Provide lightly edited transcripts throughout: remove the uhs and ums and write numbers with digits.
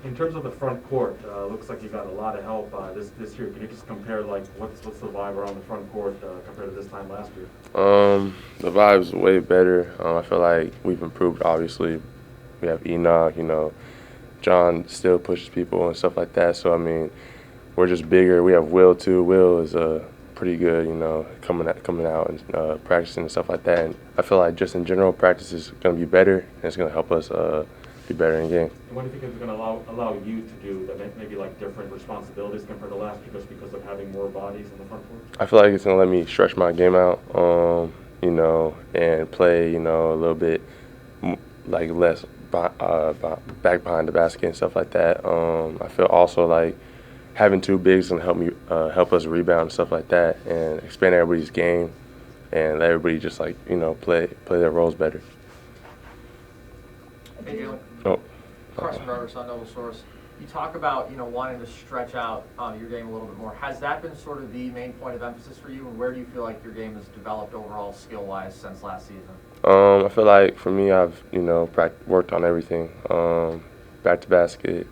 In terms of the front court, looks like you got a lot of help this year. Can you just compare like what's the vibe around the front court compared to this time last year? The vibe's way better. I feel like we've improved. Obviously, we have Enoch. John still pushes people and stuff like that. So I mean, we're just bigger. We have Will too. Will is pretty good. Coming out and practicing and stuff like that. And I feel like just in general, practice is going to be better, and it's going to help us be better in game. And what do you think is going to allow you to do that maybe like different responsibilities compared to last year just because of having more bodies in the front court? I feel like it's going to let me stretch my game out, and play, a little bit like less back behind the basket and stuff like that. I feel also like having two bigs can help us rebound and stuff like that, and expand everybody's game, and let everybody just play their roles better. Hey, Jalen. Oh. Carson Rivers on Noble Source. You talk about wanting to stretch out your game a little bit more. Has that been sort of the main point of emphasis for you, and where do you feel like your game has developed overall skill-wise since last season? I feel like for me, I've worked on everything, back to basket,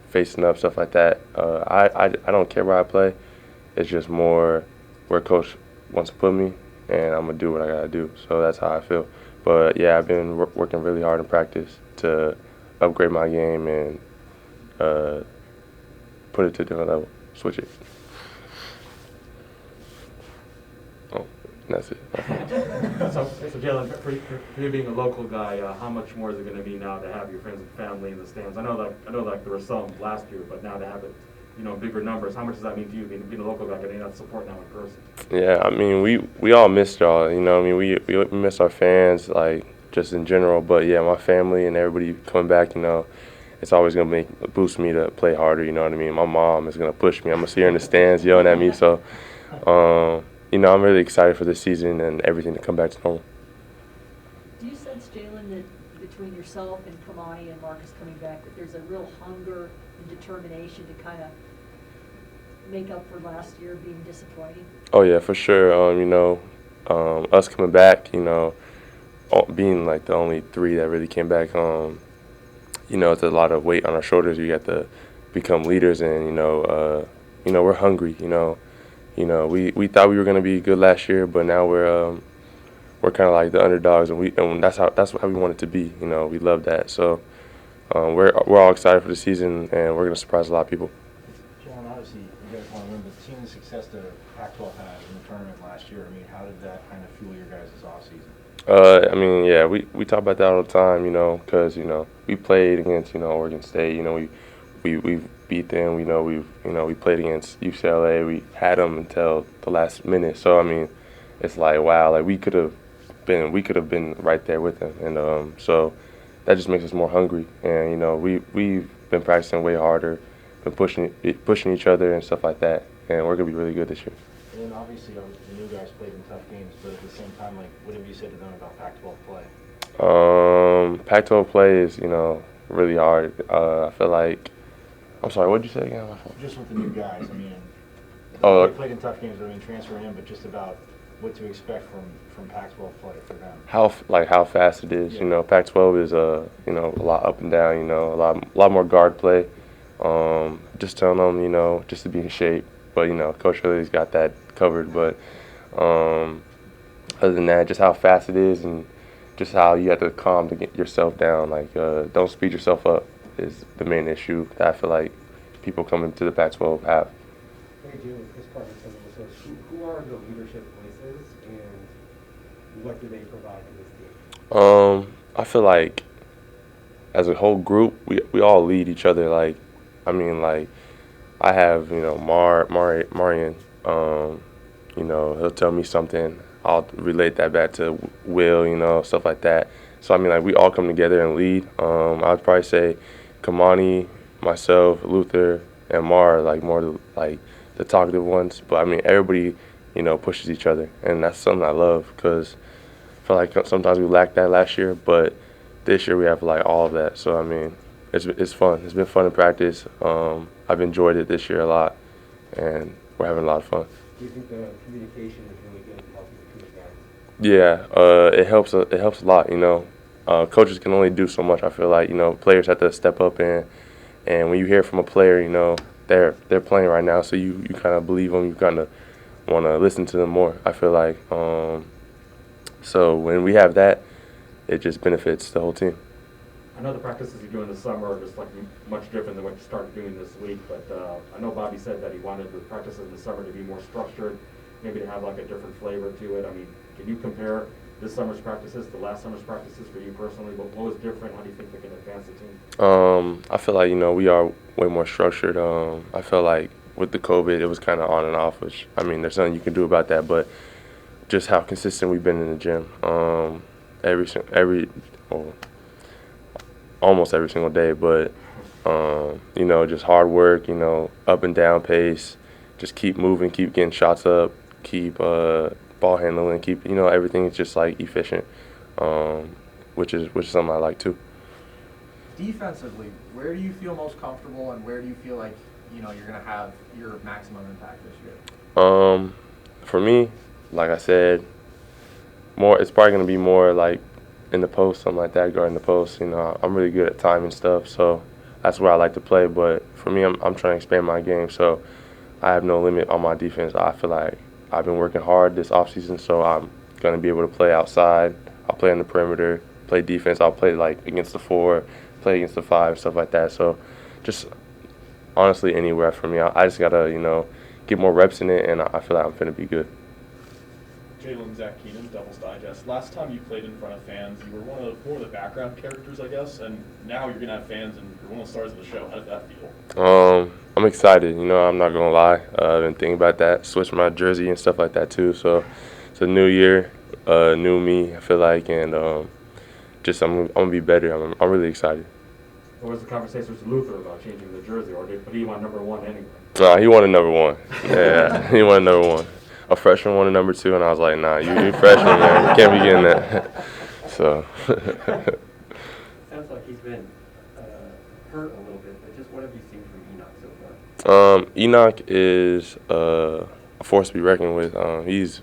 facing up, stuff like that. I don't care where I play. It's just more where coach wants to put me, and I'm gonna do what I gotta do. So that's how I feel. But yeah, I've been working really hard in practice to upgrade my game and put it to a different level, switch it. Oh, and that's it. So Jalen, for you being a local guy, how much more is it going to be now to have your friends and family in the stands? I know like there were some last year, but now to have it, bigger numbers. How much does that mean to you being a local guy, getting that support now in person? Yeah, I mean, we all missed y'all. We miss our fans, like just in general. But yeah, my family and everybody coming back, it's always gonna boost me to play harder. You know what I mean? My mom is gonna push me. I'm gonna see her in the stands yelling at me. So, I'm really excited for this season and everything to come back to normal. Do you sense, Jalen, that between yourself and Kamani and Marcus coming back, that there's a real hunger and determination to kind of make up for last year being disappointing? Oh yeah, for sure. Us coming back, being like the only three that really came back, it's a lot of weight on our shoulders. You have to become leaders, and we're hungry. We thought we were gonna be good last year, but now we're kind of like the underdogs, and that's how we want it to be. We love that. So we're all excited for the season, and we're gonna surprise a lot of people. John, obviously you guys want to win, but seeing the success that Pac-12 had in the tournament last year, I mean, how did that kind of fuel your guys' off season? Yeah, we talk about that all the time, because we played against Oregon State, we beat them, we played against UCLA, we had them until the last minute. So I mean, it's like wow, like we could have been right there with them, and so that just makes us more hungry, and we've been practicing way harder, been pushing each other and stuff like that, and we're gonna be really good this year. And then obviously the new guys played in tough games, but at the same time, like, what have you said to them about Pac-12 play? Pac-12 play is, really hard. I feel like, I'm sorry, what did you say again? Just with the new guys, I mean, they played in tough games, but I mean, transferring in, but just about what to expect from Pac-12 play for them. How fast it is. Yeah. Pac-12 is a lot up and down. A lot more guard play. Just telling them just to be in shape. But Coach Hurley's got that covered. But other than that, just how fast it is and just how you have to calm to get yourself down. Like don't speed yourself up is the main issue that I feel like people coming to the Pac-12 have. Hey, Jalen, Chris Carter says, who are the leadership voices and what do they provide to this team? I feel like as a whole group, we all lead each other. Like, I have, Marion, he'll tell me something. I'll relate that back to Will, stuff like that. So, we all come together and lead. I'd probably say Kamani, myself, Luther, and Mar, more the talkative ones. But, everybody, pushes each other. And that's something I love because I feel like sometimes we lacked that last year. But this year we have, all of that. So, it's fun. It's been fun in practice. I've enjoyed it this year a lot, and we're having a lot of fun. Do you think the communication is really good in helping the two guys? Yeah, it helps a lot. coaches can only do so much. I feel like, players have to step up, and when you hear from a player, they're playing right now, so you kind of believe them. You kind of want to listen to them more, I feel like. So when we have that, it just benefits the whole team. I know the practices you do in the summer are just like much different than what you started doing this week, but I know Bobby said that he wanted the practices in the summer to be more structured, maybe to have like a different flavor to it. I mean, can you compare this summer's practices to last summer's practices for you personally? What was different? How do you think they can advance the team? I feel like, we are way more structured. I feel like with the COVID, it was kind of on and off, which, I mean, there's nothing you can do about that, but just how consistent we've been in the gym. Almost every single day, but, just hard work, up and down pace, just keep moving, keep getting shots up, keep ball handling, keep, everything is just like efficient, which is something I like too. Defensively, where do you feel most comfortable, and where do you feel like, you're going to have your maximum impact this year? For me, like I said, it's probably going to be more like in the post, something like that, guarding the post. I'm really good at time and stuff, so that's where I like to play. But for me, I'm trying to expand my game, so I have no limit on my defense. I feel like I've been working hard this offseason, so I'm going to be able to play outside. I'll play on the perimeter, play defense. I'll play like against the 4, play against the 5, stuff like that. So just honestly anywhere for me. I just got to, get more reps in it, and I feel like I'm going to be good. Jalen, Zach Keenan, Devil's Digest. Last time you played in front of fans, you were more of the background characters, I guess, and now you're going to have fans and you're one of the stars of the show. How does that feel? I'm excited. I'm not going to lie. I've been thinking about that, switch my jersey and stuff like that too. So it's a new year, new me, I feel like, and I'm going to be better. I'm really excited. What was the conversation with Luther about changing the jersey, or did he want number 1 anyway? Nah, he wanted number 1. Yeah, he wanted number 1. A freshman wanted number 2, and I was like, nah, you freshman, man. You can't be getting that. So. Sounds like he's been hurt a little bit, but just what have you seen from Enoch so far? Enoch is a force to be reckoned with. He's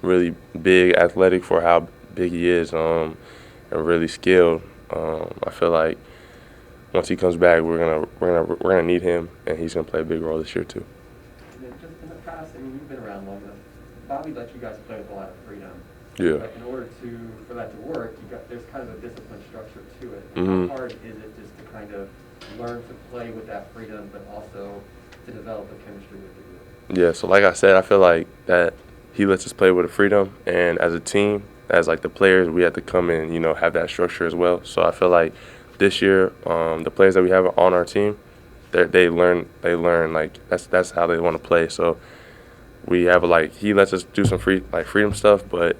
really big, athletic for how big he is, and really skilled. I feel like once he comes back, we're gonna need him, and he's gonna play a big role this year too. And then just in the past, I mean, you've been around long enough. Bobby let you guys play with a lot of freedom. Yeah. But in order for that to work, there's kind of a disciplined structure to it. Mm-hmm. How hard is it just to kind of learn to play with that freedom, but also to develop a chemistry with the group? Yeah. So like I said, I feel like that he lets us play with the freedom, and as a team, as like the players, we have to come in, have that structure as well. So I feel like this year, the players that we have on our team, they learn like that's how they want to play. So we have he lets us do some freedom stuff, but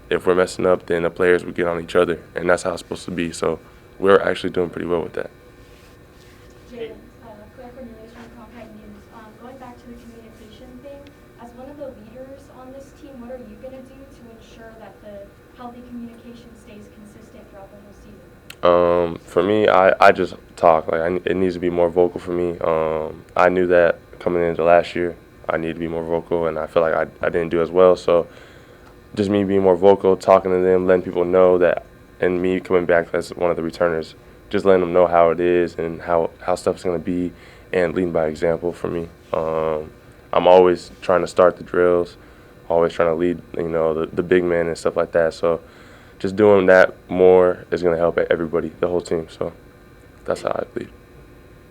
if we're messing up, then the players would get on each other, and that's how it's supposed to be. So we're actually doing pretty well with that. Jalen, Claire Cornelius from Compact News. Going back to the communication thing, as one of the leaders on this team, what are you going to do to ensure that the healthy communication stays consistent throughout the whole season? For me, I just talk. It needs to be more vocal for me. I knew that coming into last year, I need to be more vocal, and I feel like I didn't do as well. So just me being more vocal, talking to them, letting people know that, and me coming back as one of the returners, just letting them know how it is and how stuff's going to be, and leading by example for me. I'm always trying to start the drills, always trying to lead, the big men and stuff like that. So just doing that more is going to help everybody, the whole team. So that's how I lead.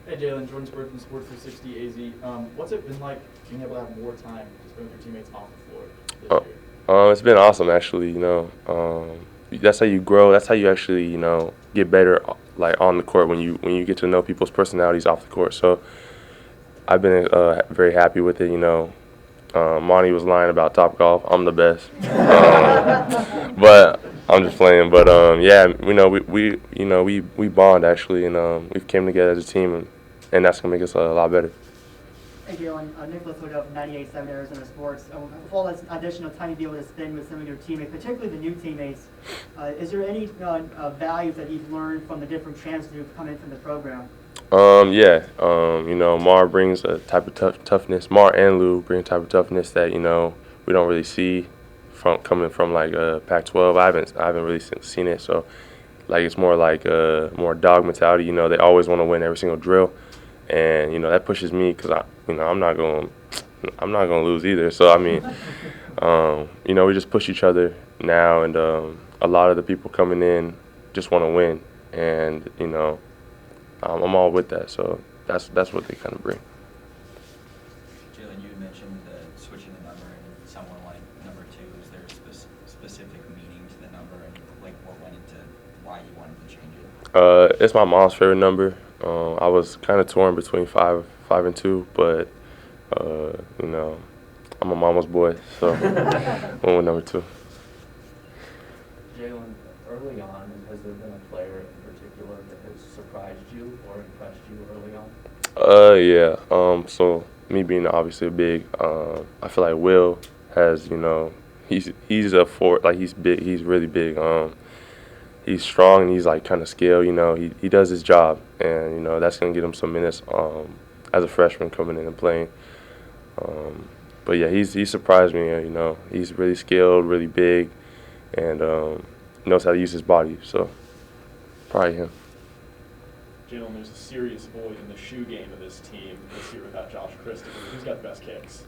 Hey Jalen, Jordan Spurgeon from Sports 360 AZ. What's it been like being able to have more time to spend with your teammates off the floor this year? It's been awesome, actually. That's how you grow. That's how you actually, get better, like on the court when you get to know people's personalities off the court. So I've been very happy with it. Monty was lying about Topgolf. I'm the best, but I'm just playing. But yeah, we bond actually, and we've came together as a team, and that's gonna make us a lot better. Hey Jalen, Nicholas Wood of 98.7 Arizona Sports. With all this additional time to be able to spend with some of your teammates, particularly the new teammates, is there any values that you've learned from the different transfers who've come in from the program? Yeah. Mar brings a type of toughness. Mar and Lou bring a type of toughness that we don't really see coming from like Pac-12. I haven't really seen it. So like it's more like more dog mentality. You know, they always want to win every single drill, and you know that pushes me because I'm not gonna lose either. So I mean, you know, we just push each other now, and a lot of the people coming in just want to win, and you know, I'm all with that. So that's what they kind of bring. Jalen, you had mentioned switching the number, and someone like number 2, is there a specific meaning to the number, and like what went into why you wanted to change it? It's my mom's favorite number. I was kind of torn between 5 and 2, but you know, I'm a mama's boy, so went with number 2. Jalen, early on, has there been a player in particular that has surprised you or impressed you early on? Yeah. So me being obviously a big, I feel like Will has, you know, he's a fort, like he's big, he's really big. He's strong and he's like kind of skilled, you know. He does his job, and you know that's gonna get him some minutes as a freshman coming in and playing. But yeah, he surprised me. You know, he's really skilled, really big, and knows how to use his body. So probably him. Jalen, there's a serious void in the shoe game of this team this year without Josh Christopher. Who's got the best kicks?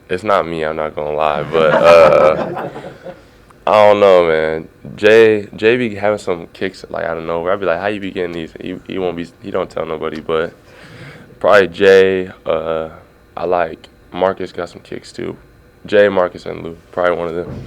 It's not me. I'm not gonna lie, but I don't know, man. Jay be having some kicks like out of nowhere. I'd be like, how you be getting these? He won't be. He don't tell nobody, but probably Jay. I like Marcus got some kicks too. Jay, Marcus, and Lou. Probably one of them.